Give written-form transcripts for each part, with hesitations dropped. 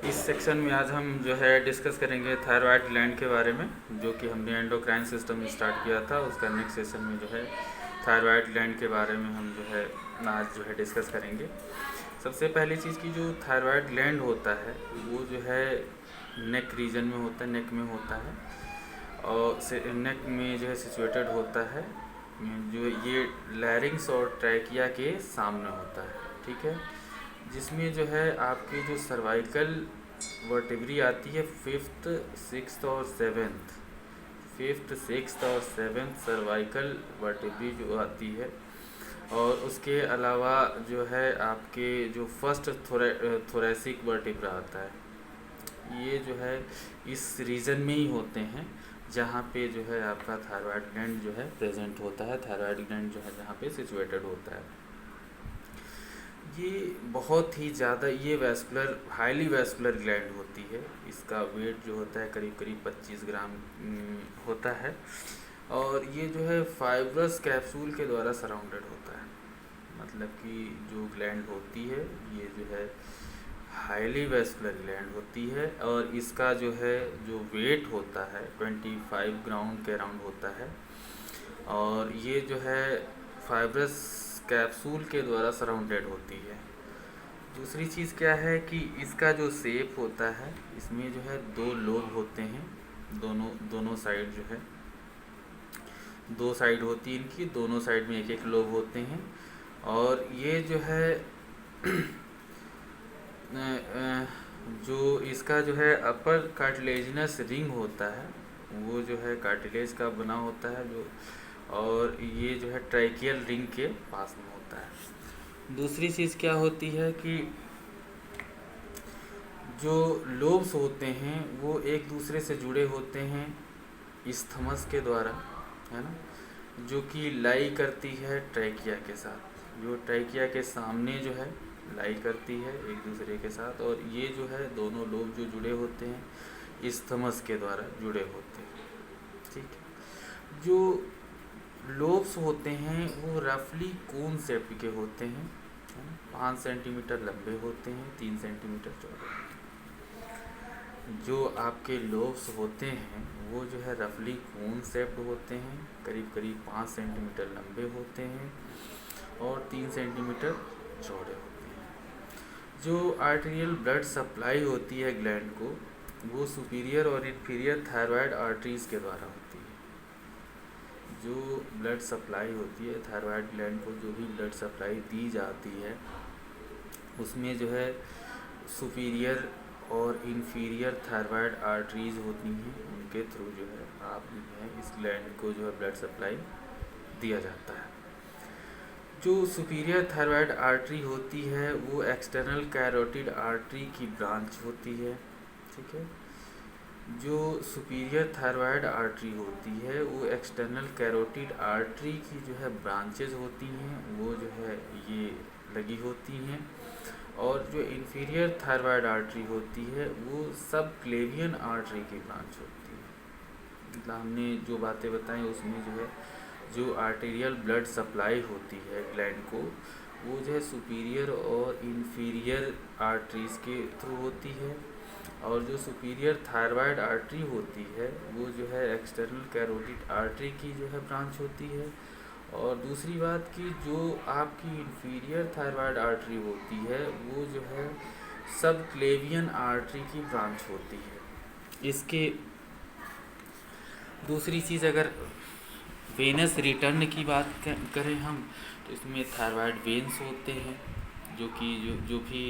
इस सेक्शन में आज हम जो है डिस्कस करेंगे थायराइड ग्लैंड के बारे में, जो कि हमने एंडोक्राइन सिस्टम स्टार्ट किया था। उसका नेक्स्ट सेशन में जो है थायराइड ग्लैंड के बारे में हम जो है आज जो है डिस्कस करेंगे। सबसे पहली चीज़ की जो थायराइड ग्लैंड होता है वो जो है नेक रीजन में होता है, नेक में होता है और नेक में जो है सिचुएटेड होता है। जो ये लैरिंग्स और ट्रैकिया के सामने होता है, ठीक है। जिसमें जो है आपकी जो सर्वाइकल वर्टिब्री आती है फिफ्थ, सिक्स्थ और सेवेंथ। फिफ्थ, सिक्स्थ और सेवेंथ सर्वाइकल वर्टिब्री जो आती है, और उसके अलावा जो है आपके जो फर्स्ट थोरेसिक वर्टिब्रा आता है, ये जो है इस रीजन में ही होते हैं जहाँ पे जो है आपका थायराइड ग्लैंड जो है प्रेजेंट होता है। थायराइड ग्लैंड जो है जहाँ पे सिचुएटेड होता है, ये बहुत ही ज़्यादा ये वैस्कुलर, हाईली वैस्कुलर ग्लैंड होती है। इसका वेट जो होता है करीब करीब 25 ग्राम होता है, और ये जो है फाइब्रस कैप्सूल के द्वारा सराउंडेड होता है। मतलब कि जो ग्लैंड होती है ये जो है हाईली वैस्कुलर ग्लैंड होती है, और इसका जो है जो वेट होता है 25 ग्राम के अराउंड होता है, और ये जो है फाइब्रस कैप्सूल के द्वारा सराउंडेड होती है। दूसरी चीज़ क्या है कि इसका जो शेप होता है, इसमें जो है दो लोब होते हैं, दोनों साइड जो है दो साइड होती है इनकी, दोनों साइड में एक एक लोब होते हैं। और ये जो है जो इसका जो है अपर कार्टिलेजिनस रिंग होता है वो जो है कार्टिलेज का बना होता है जो, और ये जो है ट्रैकियल रिंग के पास में होता है। दूसरी चीज़ क्या होती है कि जो लोब्स होते हैं वो एक दूसरे से जुड़े होते हैं इस्थमस के द्वारा, है ना, जो कि लाई करती है ट्रैकिया के साथ, जो ट्रैकिया के सामने जो है लाई करती है एक दूसरे के साथ। और ये जो है दोनों लोब जो जुड़े होते हैं इस्थमस के द्वारा जुड़े होते हैं, ठीक है। जो लोब्स होते हैं वो रफली कोन शेप के होते हैं, 5 सेंटीमीटर लंबे होते हैं, 3 सेंटीमीटर चौड़े होते हैं। जो आपके लोब्स होते हैं वो जो है रफली कोन शेप्ड होते हैं, करीब करीब 5 सेंटीमीटर लंबे होते हैं और 3 सेंटीमीटर चौड़े होते हैं। जो आर्टेरियल ब्लड सप्लाई होती है ग्लैंड को, वो सुपीरियर और इन्फीरियर थायराइड आर्टरीज के द्वारा होती है। जो ब्लड सप्लाई होती है थायराइड ग्लैंड को, जो भी ब्लड सप्लाई दी जाती है उसमें जो है सुपीरियर और इन्फीरियर थायराइड आर्टरीज होती हैं, उनके थ्रू जो है आप जो है इस ग्लैंड को जो है ब्लड सप्लाई दिया जाता है। जो सुपीरियर थायराइड आर्टरी होती है वो एक्सटर्नल कैरोटिड आर्टरी की ब्रांच होती है, ठीक है। जो सुपीरियर थायराइड आर्टरी होती है वो एक्सटर्नल कैरोटिड आर्टरी की जो है ब्रांचेज होती हैं, वो जो है ये लगी होती हैं। और जो इन्फीरियर थायराइड आर्टरी होती है वो सब क्लेवियन आर्टरी की ब्रांच होती है। मतलब हमने जो बातें बताई उसमें जो है जो आर्टेरियल ब्लड सप्लाई होती है ग्लैंड को, वो जो है सुपीरियर और इन्फीरियर आर्टरीज के थ्रू होती है। और जो सुपीरियर थायराइड आर्टरी होती है वो जो है एक्सटर्नल कैरोटिड आर्टरी की जो है ब्रांच होती है। और दूसरी बात कि जो आपकी इन्फीरियर थायराइड आर्टरी होती है वो जो है सब क्लेवियन आर्टरी की ब्रांच होती है। इसके दूसरी चीज़ अगर वेनस रिटर्न की बात करें हम, तो इसमें थायराइड वेन्स होते हैं जो कि जो भी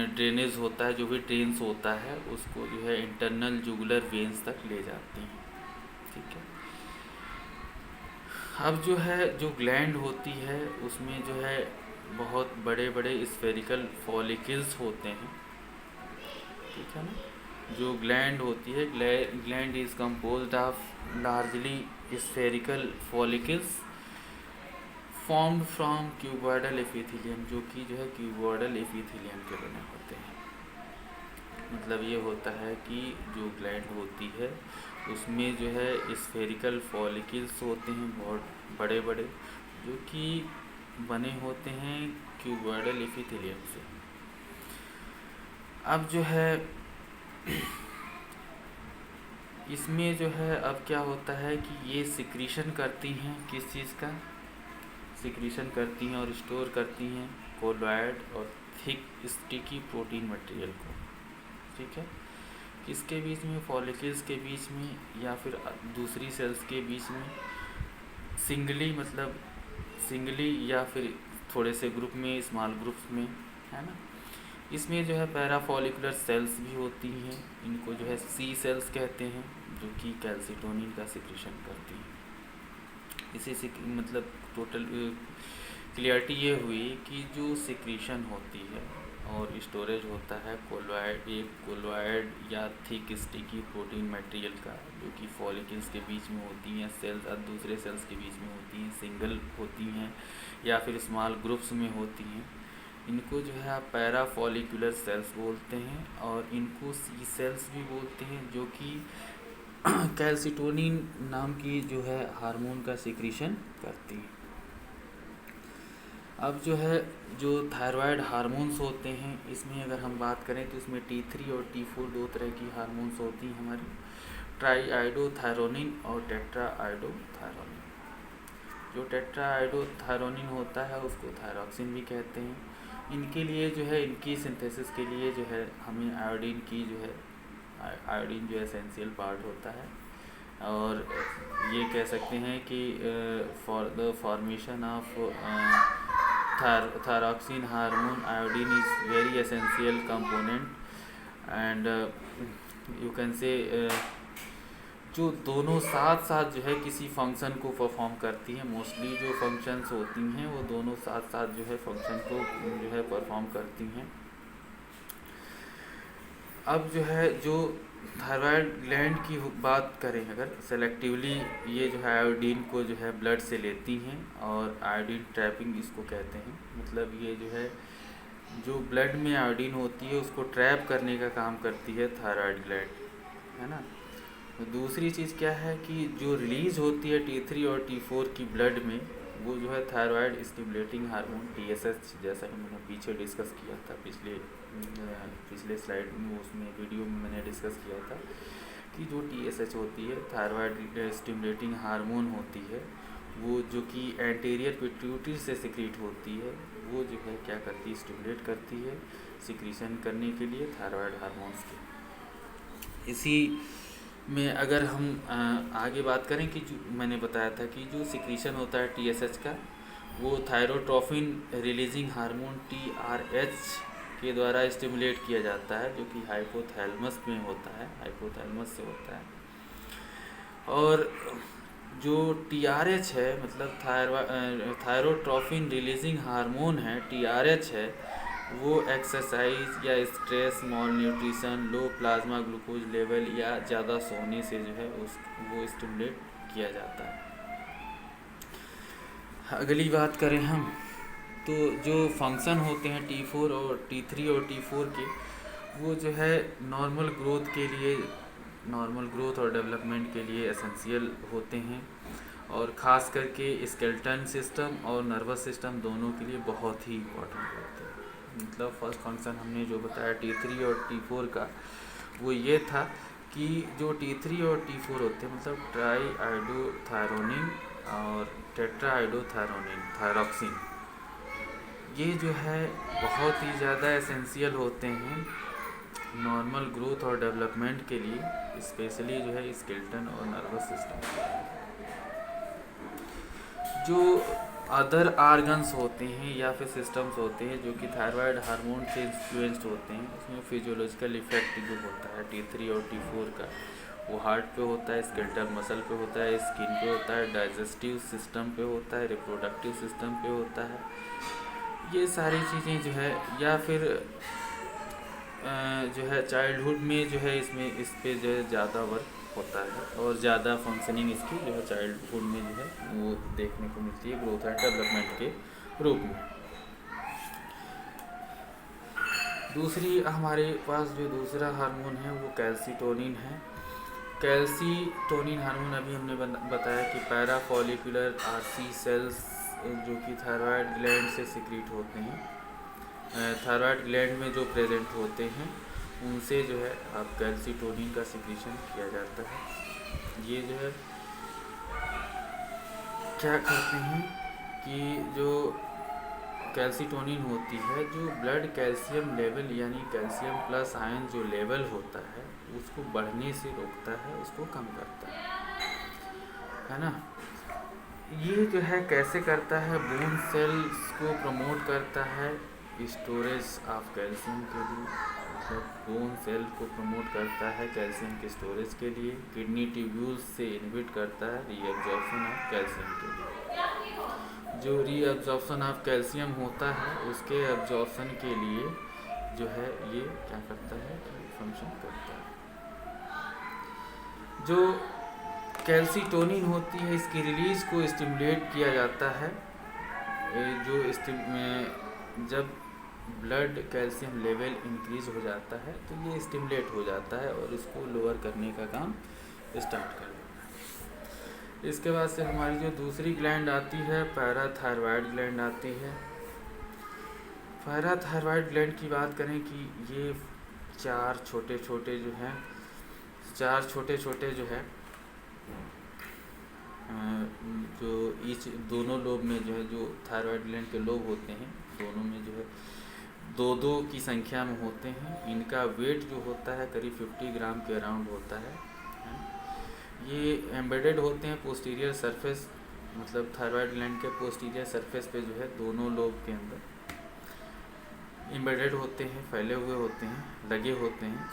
ड्रेनेज होता है, जो भी ड्रेन्स होता है उसको जो है इंटरनल जुगुलर वेन्स तक ले जाती हैं, ठीक है। अब जो है जो ग्लैंड होती है उसमें जो है बहुत बड़े बड़े स्फेरिकल फॉलिकल्स होते हैं, ठीक है ना। जो ग्लैंड होती है, gland is composed of largely spherical follicles formed from cuboidal epithelium, जो कि जो है क्यूबॉइडल एपिथेलियम के बने होते हैं। मतलब ये होता है कि जो ग्लैंड होती है उसमें जो है स्फेरिकल फॉलिकल्स होते हैं बहुत बड़े बड़े, जो कि बने होते हैं क्यूबॉइडल एपिथेलियम से। अब जो है इसमें जो है अब क्या होता है कि ये सिक्रीशन करती हैं, किस चीज़ का सिक्रीशन करती हैं और स्टोर करती हैं, कोलॉइड और थिक स्टिकी प्रोटीन मटेरियल को। ठीक है, किसके बीच में, फॉलिकल्स के बीच में या फिर दूसरी सेल्स के बीच में, सिंगली मतलब सिंगली या फिर थोड़े से ग्रुप में, स्मॉल ग्रुप्स में, है ना। इसमें जो है पैराफॉलिकुलर सेल्स भी होती हैं, इनको जो है सी सेल्स कहते हैं, जो कि कैल्सिटोनिन का सिक्रीशन करती हैं। इसी से मतलब टोटल क्लियरिटी ये हुई कि जो सिक्रीशन होती है और स्टोरेज होता है कोलॉइड या थिक स्टिकी प्रोटीन मटेरियल का, जो कि फॉलिकल्स के बीच में होती हैं, सेल्स और दूसरे सेल्स के बीच में होती हैं, सिंगल होती हैं या फिर स्मॉल ग्रुप्स में होती हैं, इनको जो है आप पैराफॉलिकुलर सेल्स बोलते हैं और इनको सी सेल्स भी बोलते हैं, जो कि कैल्सिटोनिन नाम की जो है हार्मोन का सिक्रीशन करती हैं। अब जो है जो थायराइड हार्मोन्स होते हैं, इसमें अगर हम बात करें तो इसमें T3 और T4 दो तरह की हार्मोन्स होती हैं हमारी, ट्राईआइडोथायरोनिन और टेट्राआइडोथायरोनिन। जो टेट्राआइडोथायरोनिन होता है उसको थायरॉक्सिन भी कहते हैं। इनके लिए जो है, इनकी सिंथेसिस के लिए जो है हमें आयोडीन की जो है, आयोडीन जो एसेंशियल पार्ट होता है, और ये कह सकते हैं कि for the formation of thyroxine hormone iodine is very essential component and you can say जो दोनों साथ साथ जो है किसी फंक्शन को परफॉर्म करती हैं। मोस्टली जो फंक्शंस होती हैं वो दोनों साथ साथ जो है फंक्शन को जो है परफॉर्म करती हैं। अब जो है जो थायराइड ग्लैंड की बात करें अगर, सेलेक्टिवली ये जो है आयोडीन को जो है ब्लड से लेती हैं और आयोडीन ट्रैपिंग इसको कहते हैं। मतलब ये जो है जो ब्लड में आयोडीन होती है उसको ट्रैप करने का काम करती है थायराइड ग्लैंड, है ना। तो दूसरी चीज़ क्या है कि जो रिलीज़ होती है T3 और T4 की ब्लड में, वो जो है थायराइड स्टिमुलेटिंग हार्मोन TSH, जैसा कि मैंने पीछे डिस्कस किया था पिछले स्लाइड में, उसमें वीडियो में मैंने डिस्कस किया था कि जो TSH होती है थायराइड स्टिमुलेटिंग हार्मोन होती है, वो जो कि एंटीरियर पिट्यूटरी से सिक्रीट होती है, वो जो है क्या करती है, स्टिमुलेट करती है सिक्रीशन करने के लिए थायराइड हार्मोन्स के। इसी में अगर हम आगे बात करें कि जो मैंने बताया था कि जो सिक्रीशन होता है TSH का, वो थायरोट्रोफिन रिलीजिंग हार्मोन TRH के द्वारा स्टिमुलेट किया जाता है, जो कि हाइपोथैलेमस में होता है, हाइपोथैलेमस से होता है। और जो TRH है मतलब थायरोट्रोफिन रिलीजिंग हार्मोन है, TRH है, वो एक्सरसाइज या स्ट्रेस, मॉल न्यूट्रिशन, लो प्लाज्मा ग्लूकोज लेवल या ज़्यादा सोने से जो है वो स्टिमुलेट किया जाता है। अगली बात करें हम तो जो फंक्शन होते हैं T4 और T3 और T4 के, वो जो है नॉर्मल ग्रोथ और डेवलपमेंट के लिए एसेंशियल होते हैं, और ख़ास करके स्केलेटन सिस्टम और नर्वस सिस्टम दोनों के लिए बहुत ही इम्पोर्टेंट होते हैं। मतलब फर्स्ट फंक्शन हमने जो बताया T3 और T4 का, वो ये था कि जो T3 और T4 होते हैं मतलब ट्राईआइडोथायरोनिन और टेट्राआइडोथायरोनिन, थायरॉक्सिन, ये जो है बहुत ही ज़्यादा एसेंशियल होते हैं नॉर्मल ग्रोथ और डेवलपमेंट के लिए, स्पेशली जो है स्केलेटन और नर्वस सिस्टम। जो अदर आर्गन्स होते हैं या फिर सिस्टम्स होते हैं जो कि थायराइड हार्मोन से इन्फ्लुएंस्ड होते हैं, उसमें फिजियोलॉजिकल इफेक्ट जो होता है T3 और T4 का, वो हार्ट पे होता है, स्केलेटल मसल पे होता है, स्किन पे होता है, डाइजेस्टिव सिस्टम पे होता है, रिप्रोडक्टिव सिस्टम पे होता है। ये सारी चीज़ें जो है, या फिर जो है चाइल्डहुड में जो है इसमें इस पे जो है ज़्यादा वर्क होता है और ज़्यादा फंक्शनिंग इसकी जो है चाइल्डहुड में जो है वो देखने को मिलती है ग्रोथ एंड डेवलपमेंट के रूप में। दूसरी हमारे पास जो दूसरा हार्मोन है वो कैल्सिटोनिन है। कैल्सिटोनिन हार्मोन अभी हमने बताया कि पैराफॉलिकुलर RC सेल्स जो कि थायराइड ग्लैंड से सिक्रीट होते हैं, थायराइड ग्लैंड में जो प्रेजेंट होते हैं, उनसे जो है आप कैल्सिटोनिन का सिक्रीशन किया जाता है। ये जो है क्या करते हैं कि जो कैल्सिटोनिन होती है, जो ब्लड कैल्शियम लेवल यानी कैल्शियम प्लस आयन जो लेवल होता है उसको बढ़ने से रोकता है, उसको कम करता है ना। ये जो है कैसे करता है, बोन सेल्स को प्रमोट करता है स्टोरेज ऑफ कैल्शियम के लिए, मतलब बोन सेल को प्रमोट करता है कैल्शियम के स्टोरेज के लिए। किडनी ट्यूब्यूल्स से इनहिबिट करता है रीअब्जॉर्प्शन ऑफ कैल्शियम के लिए। जो रीअब्जॉर्प्शन ऑफ कैल्शियम होता है उसके एब्जॉर्प्शन के लिए जो है ये क्या करता है, फंक्शन करता है। जो कैल्सिटोनिन होती है इसकी रिलीज़ को स्टिमुलेट किया जाता है। जब ब्लड कैल्शियम लेवल इंक्रीज हो जाता है तो ये स्टिमुलेट हो जाता है और इसको लोअर करने का काम स्टार्ट कर देता है। इसके बाद से हमारी जो दूसरी ग्लैंड आती है पैराथायरॉयड ग्लैंड आती है। पैराथायरॉयड ग्लैंड की बात करें कि ये चार छोटे छोटे जो है जो ईच दोनों लोब में जो है, जो थायराइड ग्लैंड के लोब होते हैं दोनों में जो है दो दो की संख्या में होते हैं। इनका वेट जो होता है करीब 50 ग्राम के अराउंड होता है। ये एम्बेडेड होते हैं पोस्टीरियर सरफेस, मतलब थायराइड ग्लैंड के पोस्टीरियर सरफेस पे जो है दोनों लोब के अंदर एम्बेडेड होते हैं, फैले हुए होते हैं, लगे होते हैं।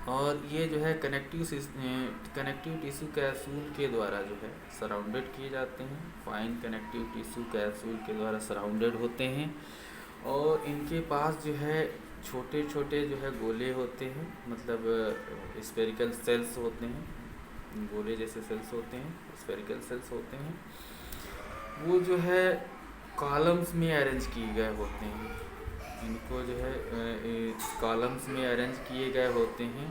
और ये जो है कनेक्टिव टिश्यू कैप्सूल के द्वारा जो है सराउंडेड किए जाते हैं, फाइन कनेक्टिव टिश्यू कैप्सूल के द्वारा सराउंडेड होते हैं। और इनके पास जो है छोटे छोटे जो है गोले होते हैं, मतलब स्फेरिकल सेल्स होते हैं, गोले जैसे सेल्स होते हैं, स्फेरिकल सेल्स होते हैं। वो जो है कॉलम्स में अरेंज किए गए होते हैं। इनको जो है कॉलम्स में अरेंज किए गए होते हैं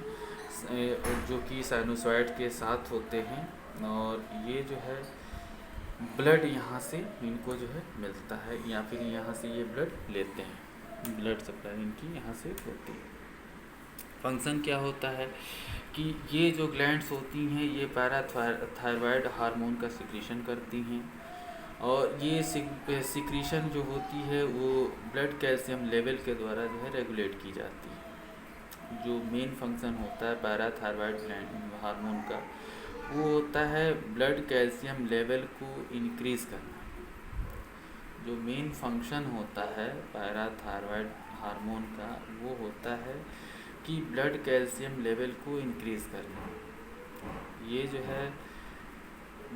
जो कि साइनोसॉइड के साथ होते हैं। और ये जो है ब्लड यहाँ से इनको जो है मिलता है या फिर यहाँ से ये ब्लड लेते हैं, ब्लड सप्लाई इनकी यहाँ से होती है। फंक्शन क्या होता है कि ये जो ग्लैंड्स होती हैं ये पैराथायरॉयड हार्मोन का सिक्रीशन करती हैं। और ये सिक्रीशन जो होती है वो ब्लड कैल्शियम लेवल के द्वारा जो है रेगुलेट की जाती है। जो मेन फंक्शन होता है पैराथायरॉयड ग्लैंड हार्मोन का वो होता है ब्लड कैल्शियम लेवल को इंक्रीज़ करना। जो मेन फंक्शन होता है पैराथायरॉयड हार्मोन का वो होता है कि ब्लड कैल्शियम लेवल को इंक्रीज़ करना। ये जो है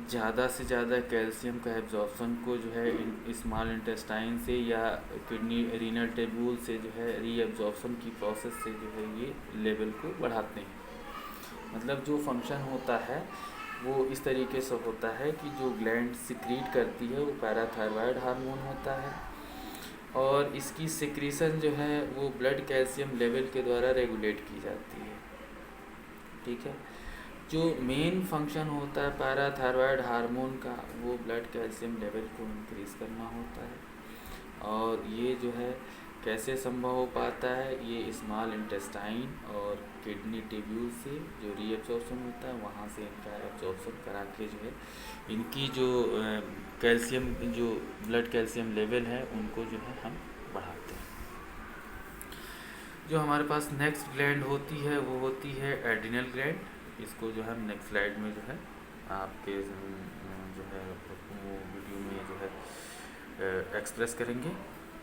ज़्यादा से ज़्यादा कैल्शियम का एब्जॉर्प्शन को जो है स्मॉल इंटेस्टाइन से या किडनी रीनल ट्यूब्यूल से जो है रीअब्जॉर्प्शन की प्रोसेस से जो है ये लेवल को बढ़ाते हैं। मतलब जो फंक्शन होता है वो इस तरीके से होता है कि जो ग्लैंड सिक्रीट करती है वो पैराथायरॉयड हार्मोन होता है और इसकी सिक्रीशन जो है वो ब्लड कैल्शियम लेवल के द्वारा रेगुलेट की जाती है। ठीक है, जो मेन फंक्शन होता है पैराथायरॉयड हार्मोन का वो ब्लड कैल्शियम लेवल को इंक्रीज़ करना होता है। और ये जो है कैसे संभव हो पाता है, ये स्मॉल इंटेस्टाइन और किडनी ट्यूब्यूल से जो रीअब्जॉर्प्शन होता है वहाँ से इनका एब्जॉर्प्शन करा के जो है इनकी जो कैल्शियम जो ब्लड कैल्शियम लेवल है उनको जो है हम बढ़ाते हैं। जो हमारे पास नेक्स्ट ग्लैंड होती है वो होती है एड्रिनल ग्लैंड। इसको जो हम नेक्स्ट स्लाइड में जो है आपके जो है वो वीडियो में जो है एक्सप्रेस करेंगे।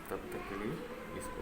तब तक के लिए इसको